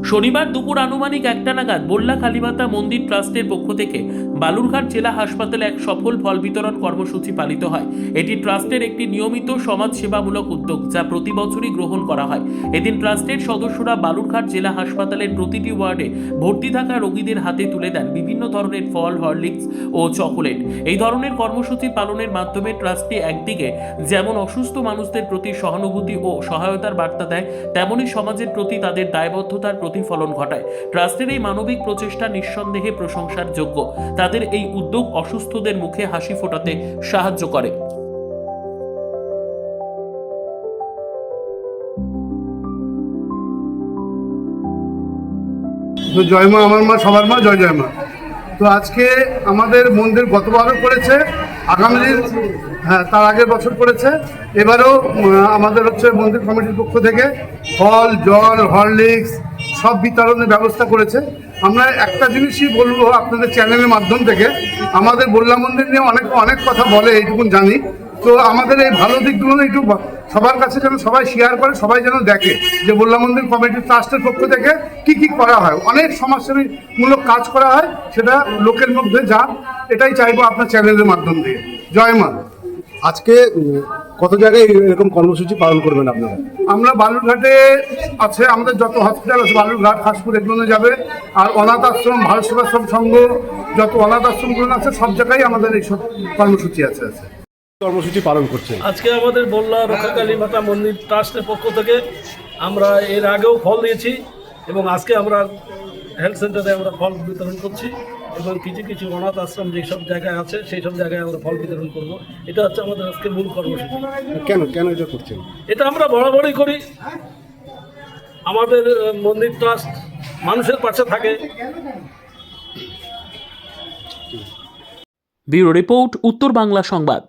শনিবার দুপুর আনুমানিক 1টা নাগাদ বল্লা কালীমাতা মন্দির ট্রাস্টের পক্ষ থেকে বালুরঘাট জেলা হাসপাতালে এক সফল ফল বিতরণ কর্মসূচি পালিত হয়। এটি ট্রাস্টের একটি নিয়মিত সমাজ সেবামূলক উদ্যোগ, যা প্রতি বছরই গ্রহণ করা হয়। এদিন ট্রাস্টের সদস্যরা বালুরঘাট জেলা হাসপাতালের প্রতিটি ওয়ার্ডে ভর্তি থাকা রোগীদের হাতে তুলে দেন বিভিন্ন ধরনের ফল, হরলিক্স ও চকোলেট। এই ধরনের কর্মসূচি পালনের মাধ্যমে ট্রাস্টটি একদিকে যেমন অসুস্থ মানুষদের প্রতি সহানুভূতি ও সহায়তার বার্তা দেয়, তেমনই সমাজের প্রতি তাদের দায়বদ্ধতার প্রতিফলন ঘটায়। ট্রাস্টের এই মানবিক প্রচেষ্টা নিঃসন্দেহে প্রশংসার যোগ্য। তাদের এই উদ্যোগ অসুস্থদের মুখে হাসি ফোটাতে সাহায্য করে। তো জয় মা, আমার মা সবার মা, জয় জয় মা। তো আজকে আমাদের মন্দির গতবারও করেছে, আগামী দিন তার আগের বছর করেছে, এবারেও আমাদের মন্দির কমিটির পক্ষ থেকে ফল, জল, হরলিক্স সব বিতরণের ব্যবস্থা করেছে। আমরা একটা জিনিসই বলবো আপনাদের চ্যানেলের মাধ্যম থেকে, আমাদের বল্লা মন্দির নিয়ে অনেক কথা বলে, এইটুকু জানি। তো আমাদের এই ভালো দিকগুলো একটু সবার কাছে যেন সবাই শেয়ার করে, সবাই যেন দেখে যে বল্লা মন্দির কমিটির ট্রাস্টের পক্ষ থেকে কি করা হয়। অনেক সমাজসেবামূলক কাজ করা হয়, সেটা লোকের মধ্যে যাক, এটাই চাইবো আপনার চ্যানেলের মাধ্যম দিয়ে। জয় মা। আজকে কত জায়গায় এরকম কর্মসূচি পালন করবেন আপনারা? আমরা বালুরঘাটে আছে, আমাদের যত হসপিটাল আছে বালুরঘাট, খাসপুর, এগুলো যাবে। আর অনাথ আশ্রম, ভারত সেবাশ্রম সংঘ, যত অনাথ আশ্রমগুলো আছে সব জায়গায় আমাদের এইসব কর্মসূচি আছে। কর্মসূচি পালন করছে আজকে আমাদের বল্লা রক্ষাকালী মাতা মন্দির ট্রাস্টের পক্ষ থেকে আমরা এর আগেও ফল দিয়েছি এবং আজকে আমরা হেলথ সেন্টারে আমরা ফল বিতরণ করছি এবং কিছু অনাথ আশ্রম যেসব জায়গায় আছে সেই সব জায়গায় আমরা ফল বিতরণ করব। এটা হচ্ছে আমাদের আজকে মূল কর্মসূচি। কেন এটা করছেন? এটা আমরা বরাবরই করি। আমাদের মন্দির ট্রাস্ট মানুষের পাশে থাকে। ব্যুরো রিপোর্ট, উত্তর বাংলা সংবাদ।